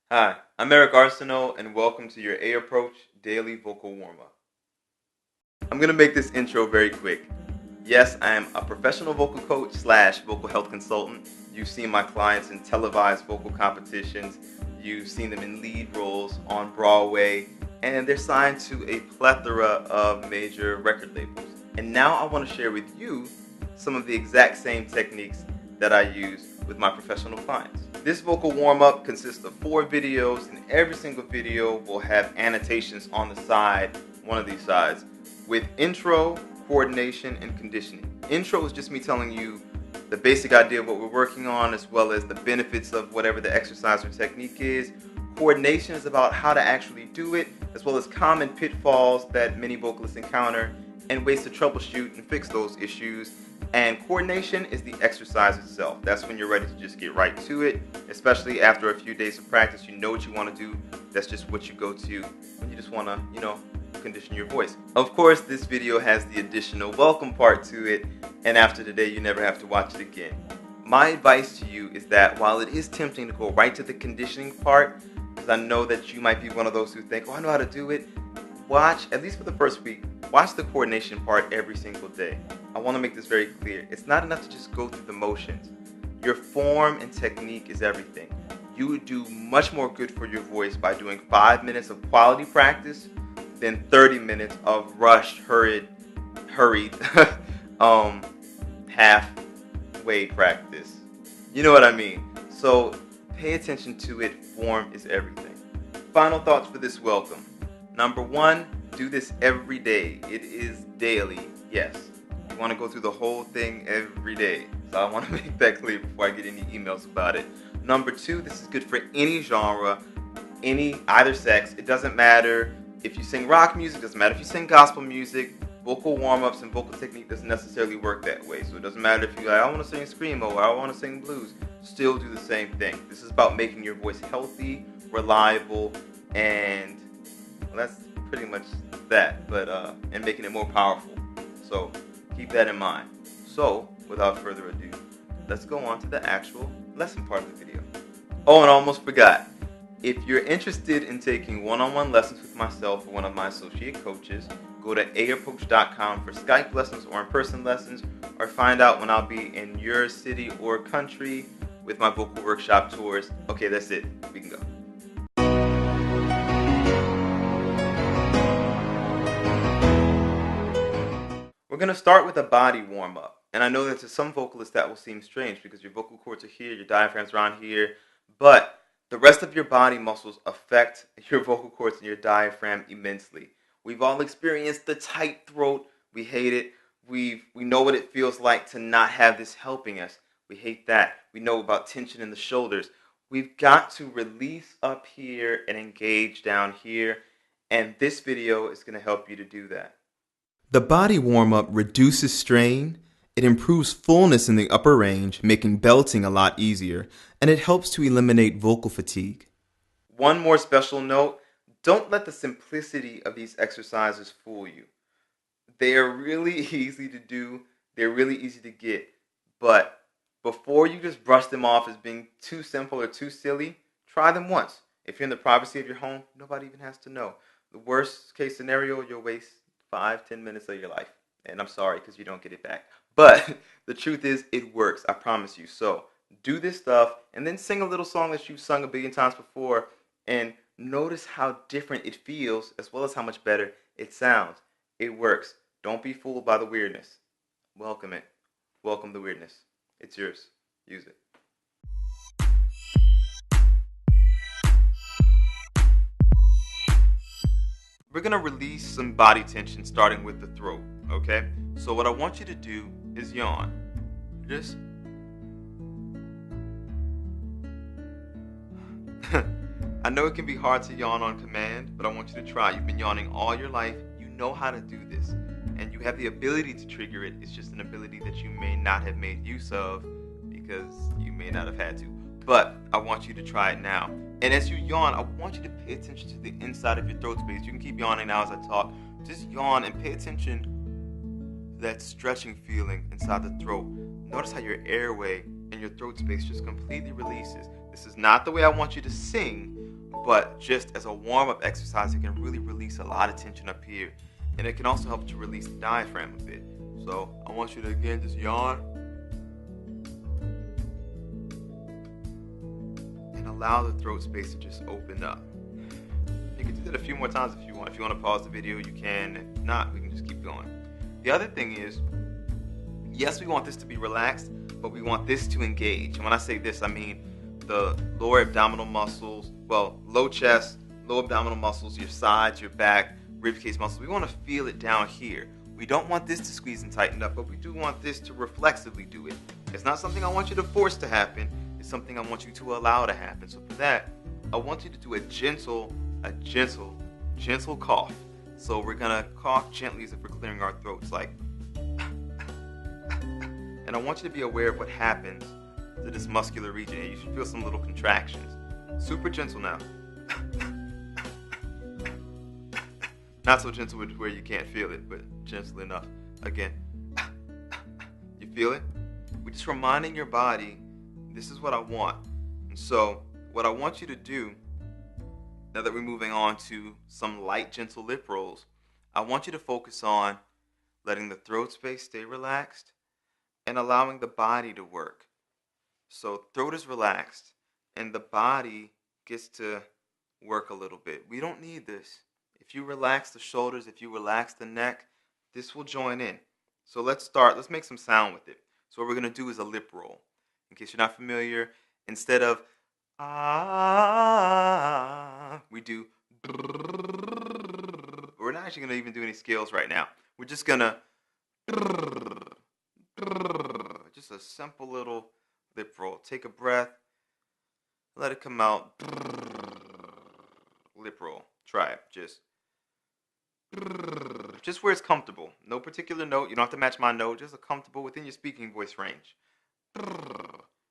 Hi, I'm Eric Arsenault, and welcome to your A Approach Daily Vocal Warmup. I'm going to make this intro very quick. Yes, I am a professional vocal coach slash vocal health consultant. You've seen my clients in televised vocal competitions. You've seen them in lead roles on Broadway, and they're signed to a plethora of major record labels. And now I want to share with you some of the exact same techniques that I use with my professional clients. This vocal warm-up consists of 4 videos, and every single video will have annotations on the side, one of these sides, with intro, coordination, and conditioning. Intro is just me telling you the basic idea of what we're working on, as well as the benefits of whatever the exercise or technique is. Coordination is about how to actually do it, as well as common pitfalls that many vocalists encounter and ways to troubleshoot and fix those issues. And coordination is the exercise itself. That's when you're ready to just get right to it, especially after a few days of practice. You know what you want to do. That's just what you go to when you just want to, condition your voice. Of course, this video has the additional welcome part to it, and after today, you never have to watch it again. My advice to you is that while it is tempting to go right to the conditioning part, because I know that you might be one of those who think, oh, I know how to do it, watch, at least for the first week, watch the coordination part every single day. I want to make this very clear. It's not enough to just go through the motions. Your form and technique is everything. You would do much more good for your voice by doing 5 minutes of quality practice than 30 minutes of rushed, hurried, halfway practice. You know what I mean? So pay attention to it. Form is everything. Final thoughts for this welcome. Number 1, do this every day. It is daily. Yes. You want to go through the whole thing every day. So I want to make that clear before I get any emails about it. Number 2, this is good for any genre, either sex. It doesn't matter if you sing rock music, doesn't matter if you sing gospel music. Vocal warm-ups and vocal technique doesn't necessarily work that way. So it doesn't matter if you're like, I want to sing screamo or I want to sing blues. Still do the same thing. This is about making your voice healthy, reliable, and that's pretty much that, but and making it more powerful. So keep that in mind. So without further ado, let's go on to the actual lesson part of the video. Oh, and I almost forgot. If you're interested in taking one-on-one lessons with myself or one of my associate coaches, go to aapproach.com for Skype lessons or in-person lessons, or find out when I'll be in your city or country with my vocal workshop tours. Okay, that's it. We can go. We're going to start with a body warm-up. And I know that to some vocalists that will seem strange because your vocal cords are here, your diaphragm's around here, but the rest of your body muscles affect your vocal cords and your diaphragm immensely. We've all experienced the tight throat. We hate it. We know what it feels like to not have this helping us. We hate that. We know about tension in the shoulders. We've got to release up here and engage down here. And this video is going to help you to do that. The body warm-up reduces strain, it improves fullness in the upper range, making belting a lot easier, and it helps to eliminate vocal fatigue. One more special note, don't let the simplicity of these exercises fool you. They are really easy to do, they're really easy to get, but before you just brush them off as being too simple or too silly, try them once. If you're in the privacy of your home, nobody even has to know. The worst case scenario, you'll waste 5-10 minutes of your life. And I'm sorry because you don't get it back. But the truth is, it works. I promise you. So do this stuff and then sing a little song that you've sung a billion times before and notice how different it feels as well as how much better it sounds. It works. Don't be fooled by the weirdness. Welcome it. Welcome the weirdness. It's yours. Use it. We're going to release some body tension starting with the throat, okay? So what I want you to do is yawn. Just I know it can be hard to yawn on command, but I want you to try. You've been yawning all your life. You know how to do this. And you have the ability to trigger it. It's just an ability that you may not have made use of because you may not have had to. But I want you to try it now. And as you yawn, I want you to pay attention to the inside of your throat space. You can keep yawning now as I talk. Just yawn and pay attention to that stretching feeling inside the throat. Notice how your airway and your throat space just completely releases. This is not the way I want you to sing, But just as a warm-up exercise, it can really release a lot of tension up here. And it can also help to release the diaphragm a bit. So I want you to, again, just yawn. And allow the throat space to just open up. You can do that a few more times if you want. If you want to pause the video, you can. If not, we can just keep going. The other thing is, yes, we want this to be relaxed, but we want this to engage. And when I say this, I mean the lower abdominal muscles, well, low chest, low abdominal muscles, your sides, your back, ribcage muscles. We want to feel it down here. We don't want this to squeeze and tighten up, but we do want this to reflexively do it. It's not something I want you to force to happen. It's something I want you to allow to happen. So for that, I want you to do a gentle cough. So we're gonna cough gently as if we're clearing our throats, like. And I want you to be aware of what happens to this muscular region. You should feel some little contractions. Super gentle now. Not so gentle where you can't feel it, but gentle enough. Again. You feel it? We're just reminding your body, this is what I want. And so, what I want you to do, now that we're moving on to some light, gentle lip rolls, I want you to focus on letting the throat space stay relaxed and allowing the body to work. So throat is relaxed and the body gets to work a little bit. We don't need this. If you relax the shoulders, if you relax the neck, this will join in. So let's make some sound with it. So what we're going to do is a lip roll. In case you're not familiar, instead of ah, we do. We're not actually going to even do any scales right now. We're just going to just a simple little lip roll. Take a breath. Let it come out. Lip roll. Try it. Just where it's comfortable. No particular note. You don't have to match my note. Just a comfortable within your speaking voice range.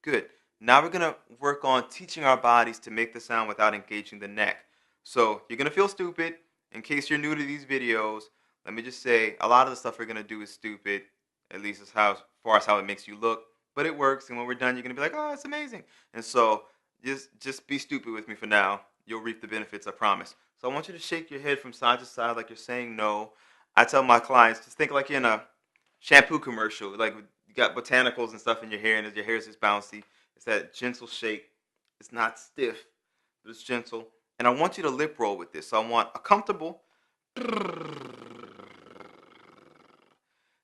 Good. Now we're going to work on teaching our bodies to make the sound without engaging the neck. So you're going to feel stupid. In case you're new to these videos, let me just say a lot of the stuff we're going to do is stupid. At least as far as how it makes you look. But it works. And when we're done, you're going to be like, oh, it's amazing. And so just be stupid with me for now. You'll reap the benefits, I promise. So I want you to shake your head from side to side like you're saying no. I tell my clients, just think like you're in a shampoo commercial. Like you got botanicals and stuff in your hair, and your hair is just bouncy. It's that gentle shake. It's not stiff, but it's gentle. And I want you to lip roll with this. So I want a comfortable.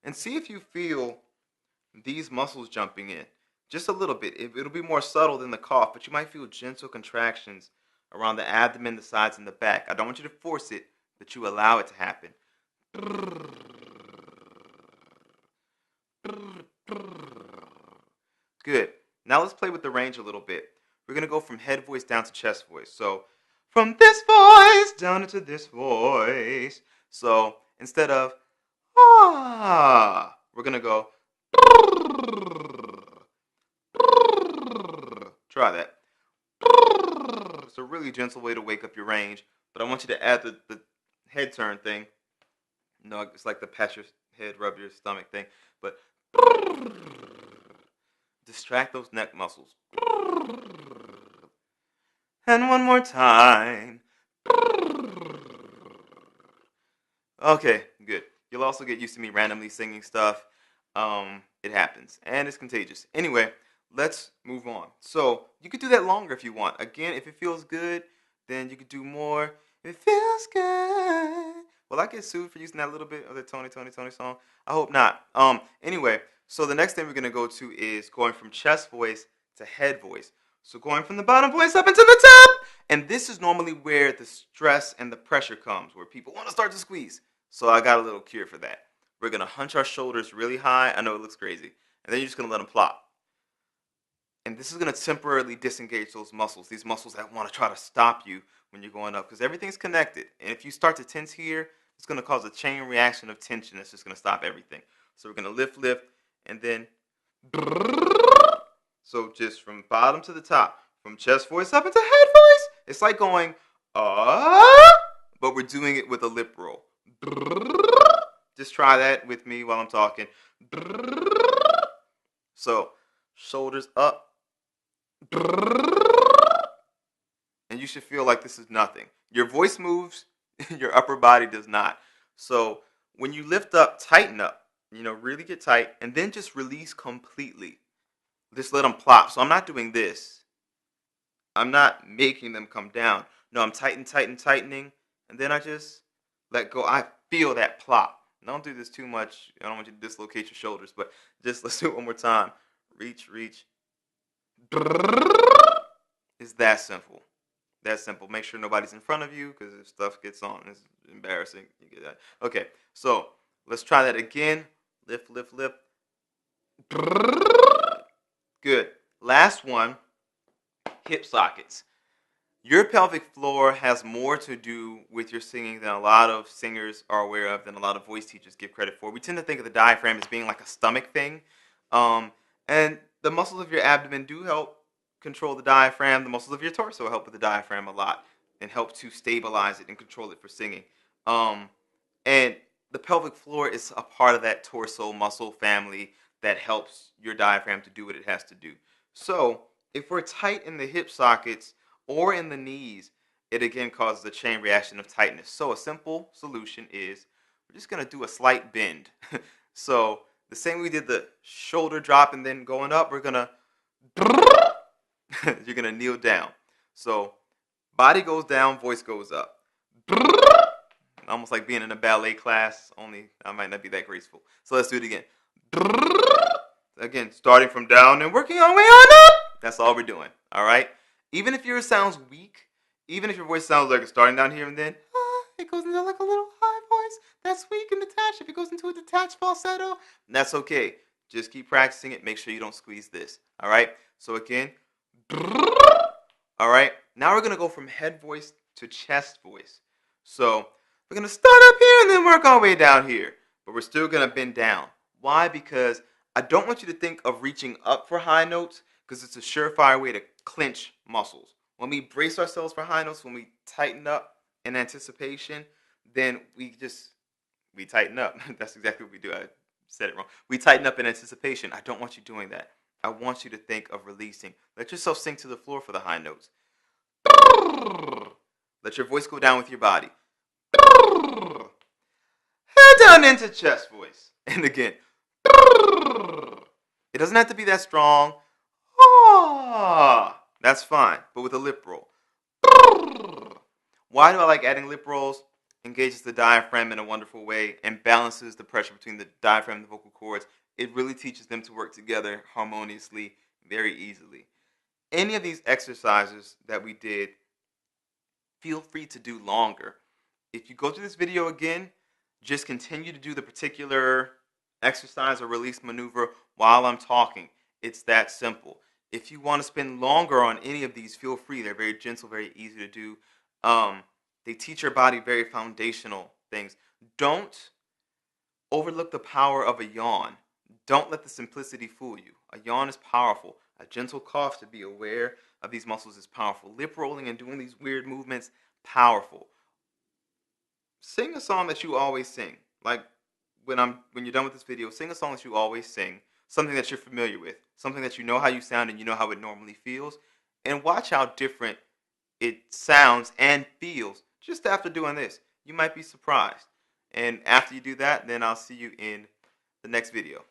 And see if you feel these muscles jumping in. Just a little bit. It'll be more subtle than the cough, but you might feel gentle contractions around the abdomen, the sides, and the back. I don't want you to force it, but you allow it to happen. Good. Now let's play with the range a little bit. We're going to go from head voice down to chest voice. So from this voice down into this voice. So instead of ah, we're going to go. Try that. It's a really gentle way to wake up your range, but I want you to add the head turn thing. No, it's like the pat your head, rub your stomach thing, but distract those neck muscles. And one more time. Okay, good. You'll also get used to me randomly singing stuff. It happens, and it's contagious. Anyway, let's move on. So you could do that longer if you want. Again, if it feels good, then you could do more. If it feels good. Will I get sued for using that little bit of the Tony song? I hope not. Anyway, so the next thing we're going to go to is going from chest voice to head voice. So going from the bottom voice up into the top. And this is normally where the stress and the pressure comes, where people want to start to squeeze. So I got a little cure for that. We're going to hunch our shoulders really high. I know it looks crazy. And then you're just going to let them plop. And this is going to temporarily disengage those muscles, these muscles that want to try to stop you when you're going up, because everything's connected. And if you start to tense here, it's going to cause a chain reaction of tension that's just going to stop everything. So we're going to lift, and then. So just from bottom to the top, from chest voice up into head voice. It's like going, but we're doing it with a lip roll. Just try that with me while I'm talking. So shoulders up. And and you should feel like this is nothing. Your voice moves, your upper body does not. So when you lift up, tighten up, really get tight, and then just release completely. Just let them plop. So I'm not doing this. I'm not making them come down. No, I'm tightening, and then I just let go. I feel that plop. Don't do this too much. I don't want you to dislocate your shoulders, but just let's do it one more time. Reach. It's that simple. That simple. Make sure nobody's in front of you, because if stuff gets on, it's embarrassing. You get that. Okay, so let's try that again. Lift. Good. Last one, hip sockets. Your pelvic floor has more to do with your singing than a lot of singers are aware of, than a lot of voice teachers give credit for. We tend to think of the diaphragm as being like a stomach thing. And the muscles of your abdomen do help control the diaphragm. The muscles of your torso help with the diaphragm a lot and help to stabilize it and control it for singing. And the pelvic floor is a part of that torso muscle family that helps your diaphragm to do what it has to do. So if we're tight in the hip sockets or in the knees, it again causes a chain reaction of tightness. So a simple solution is we're just going to do a slight bend. So the same way we did the shoulder drop and then going up, we're going to you're going to kneel down. So body goes down, voice goes up. Almost like being in a ballet class, only I might not be that graceful. So let's do it again. Again, starting from down and working our way on up. That's all we're doing, all right? Even if yours sounds weak, even if your voice sounds like it's starting down here and then, it goes into like a little high voice that's weak and detached. If it goes into a detached falsetto, that's okay. Just keep practicing it. Make sure you don't squeeze this, all right? So again, all right? Now we're going to go from head voice to chest voice. So we're going to start up here and then work our way down here, but we're still going to bend down. Why? Because I don't want you to think of reaching up for high notes, because it's a surefire way to clench muscles. When we brace ourselves for high notes, when we tighten up in anticipation, then we tighten up. That's exactly what we do. I said it wrong. We tighten up in anticipation. I don't want you doing that. I want you to think of releasing. Let yourself sink to the floor for the high notes. Let your voice go down with your body. Head down into chest voice. And again. It doesn't have to be that strong. That's fine, but with a lip roll. Why do I like adding lip rolls? Engages the diaphragm in a wonderful way and balances the pressure between the diaphragm and the vocal cords. It really teaches them to work together harmoniously very easily. Any of these exercises that we did, feel free to do longer. If you go through this video again, just continue to do the particular exercise or release maneuver while I'm talking. It's that simple. If you want to spend longer on any of these, feel free. They're very gentle, very easy to do. They teach your body very foundational things. Don't overlook the power of a yawn. Don't let the simplicity fool you. A yawn is powerful. A gentle cough, to be aware of these muscles, is powerful. Lip rolling and doing these weird movements, powerful. Sing a song that you always sing. Like when you're done with this video, sing a song that you always sing. Something that you're familiar with. Something that you know how you sound and you know how it normally feels. And watch how different it sounds and feels just after doing this. You might be surprised. And after you do that, then I'll see you in the next video.